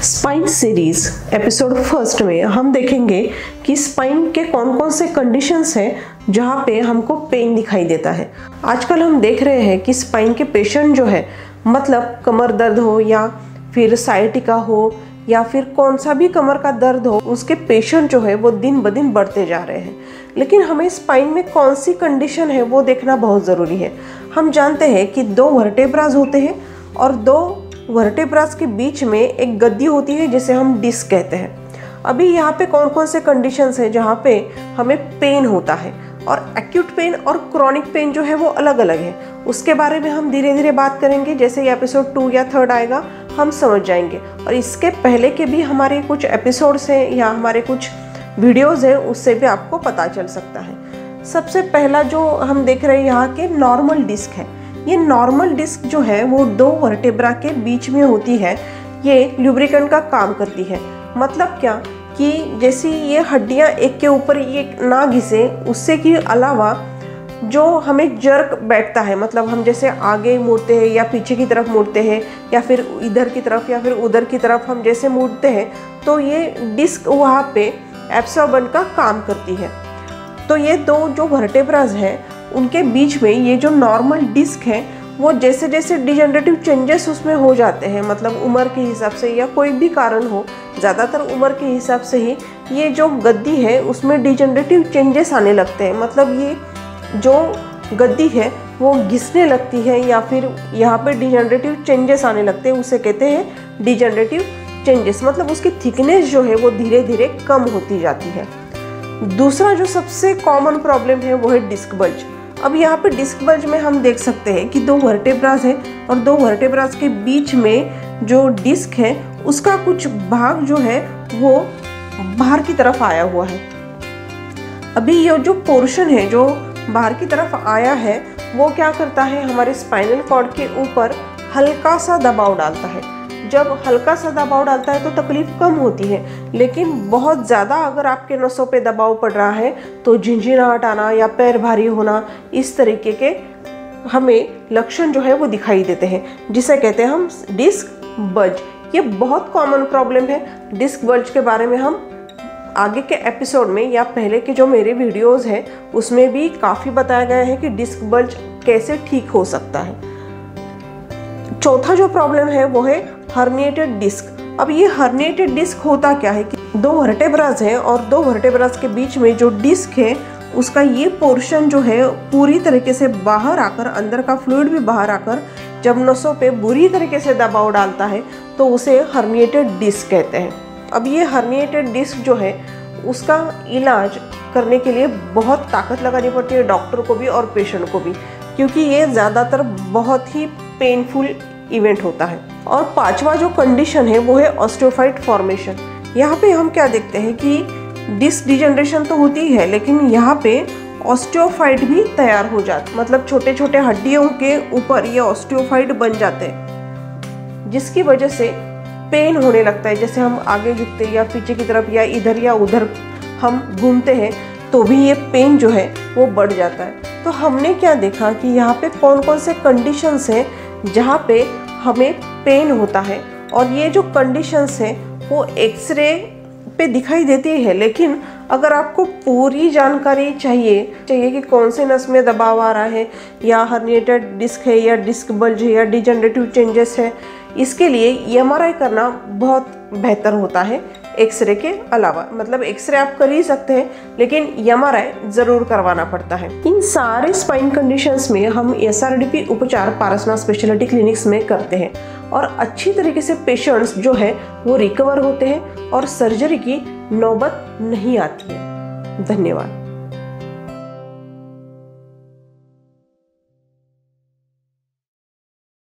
Spine series episode first में हम देखेंगे कि स्पाइन के कौन कौन से कंडीशंस हैं जहाँ पे हमको पेन दिखाई देता है। आजकल हम देख रहे हैं कि स्पाइन के पेशेंट जो है, मतलब कमर दर्द हो या फिर साइटिका हो या फिर कौन सा भी कमर का दर्द हो, उसके पेशेंट जो है वो दिन ब दिन बढ़ते जा रहे हैं। लेकिन हमें स्पाइन में कौन सी कंडीशन है वो देखना बहुत ज़रूरी है। हम जानते हैं कि दो वर्टेब्रास होते हैं और दो वर्टेब्रास के बीच में एक गद्दी होती है जिसे हम डिस्क कहते हैं। अभी यहाँ पे कौन कौन से कंडीशंस हैं जहाँ पे हमें पेन होता है, और एक्यूट पेन और क्रॉनिक पेन जो है वो अलग अलग है। उसके बारे में हम धीरे धीरे बात करेंगे। जैसे ये एपिसोड 2 या 3 आएगा हम समझ जाएंगे, और इसके पहले के भी हमारे कुछ एपिसोड्स हैं या हमारे कुछ वीडियोज़ हैं, उससे भी आपको पता चल सकता है। सबसे पहला जो हम देख रहे हैं यहाँ के नॉर्मल डिस्क है। ये नॉर्मल डिस्क जो है वो दो वर्टेब्रा के बीच में होती है। ये ल्यूब्रिकेंट का काम करती है। मतलब क्या कि जैसे ये हड्डियाँ एक के ऊपर ये ना घिसे, उससे के अलावा जो हमें जर्क बैठता है, मतलब हम जैसे आगे मुड़ते हैं या पीछे की तरफ मुड़ते हैं या फिर इधर की तरफ या फिर उधर की तरफ हम जैसे मुड़ते हैं, तो ये डिस्क वहाँ पे एब्सॉर्बेंट का काम करती है। तो ये दो जो वर्टेब्रास हैं उनके बीच में ये जो नॉर्मल डिस्क है वो जैसे जैसे डिजेनरेटिव चेंजेस उसमें हो जाते हैं, मतलब उम्र के हिसाब से या कोई भी कारण हो, ज़्यादातर उम्र के हिसाब से ही ये जो गद्दी है उसमें डिजेनरेटिव चेंजेस आने लगते हैं। मतलब ये जो गद्दी है वो घिसने लगती है या फिर यहाँ पे डिजेनरेटिव चेंजेस आने लगते हैं, उसे कहते हैं डिजेनरेटिव चेंजेस। मतलब उसकी थिकनेस जो है वो धीरे धीरे कम होती जाती है। दूसरा जो सबसे कॉमन प्रॉब्लम है वो है डिस्क बल्ज। अब यहाँ पे डिस्क बल्ज में हम देख सकते हैं कि दो वर्टेब्रास हैं और दो वर्टेब्रास के बीच में जो डिस्क है उसका कुछ भाग जो है वो बाहर की तरफ आया हुआ है। अभी ये जो पोर्शन है जो बाहर की तरफ आया है वो क्या करता है, हमारे स्पाइनल कॉर्ड के ऊपर हल्का सा दबाव डालता है। जब हल्का सा दबाव डालता है तो तकलीफ कम होती है, लेकिन बहुत ज़्यादा अगर आपके नसों पे दबाव पड़ रहा है तो झिंझिनाहट आना या पैर भारी होना, इस तरीके के हमें लक्षण जो है वो दिखाई देते हैं, जिसे कहते हैं हम डिस्क बल्ज। ये बहुत कॉमन प्रॉब्लम है। डिस्क बल्ज के बारे में हम आगे के एपिसोड में या पहले के जो मेरे वीडियोज़ हैं उसमें भी काफ़ी बताया गया है कि डिस्क बल्ज कैसे ठीक हो सकता है। चौथा जो प्रॉब्लम है वो है हर्निएटेड डिस्क। अब ये हर्निएटेड डिस्क होता क्या है कि दो वर्टेब्रास हैं और दो वर्टेब्रास के बीच में जो डिस्क है उसका ये पोर्शन जो है पूरी तरीके से बाहर आकर, अंदर का फ्लूइड भी बाहर आकर जब नसों पे बुरी तरीके से दबाव डालता है तो उसे हर्निएटेड डिस्क कहते हैं। अब ये हर्निएटेड डिस्क जो है उसका इलाज करने के लिए बहुत ताकत लगानी पड़ती है डॉक्टर को भी और पेशेंट को भी, क्योंकि ये ज़्यादातर बहुत ही पेनफुल इवेंट होता है। और पांचवा जो कंडीशन है वो है ऑस्टियोफाइट फॉर्मेशन। यहाँ पे हम क्या देखते हैं कि डिस्क डिजेनरेशन तो होती है, लेकिन यहाँ पे ऑस्टियोफाइट भी तैयार हो जाते, मतलब छोटे छोटे हड्डियों के ऊपर ये ऑस्टियोफाइट बन जाते हैं, जिसकी वजह से पेन होने लगता है। जैसे हम आगे झुकते हैं या पीछे की तरफ या इधर या उधर हम घूमते हैं तो भी ये पेन जो है वो बढ़ जाता है। तो हमने क्या देखा कि यहाँ पे कौन कौन से कंडीशंस हैं जहाँ पे हमें पेन होता है, और ये जो कंडीशंस हैं वो एक्सरे पे दिखाई देती है। लेकिन अगर आपको पूरी जानकारी चाहिए कि कौन से नस में दबाव आ रहा है या हर्निएटेड डिस्क है या डिस्क बल्ज है या डिजेनरेटिव चेंजेस है, इसके लिए एमआरआई करना बहुत बेहतर होता है एक्सरे के अलावा। मतलब एक्सरे आप कर ही सकते हैं, लेकिन एमआरआई ज़रूर करवाना पड़ता है। इन सारे स्पाइन कंडीशंस में हम एसआरडीपी उपचार पारसनाथ स्पेशलिटी क्लिनिक्स में करते हैं, और अच्छी तरीके से पेशेंट्स जो है वो रिकवर होते हैं और सर्जरी की नौबत नहीं आती है। धन्यवाद।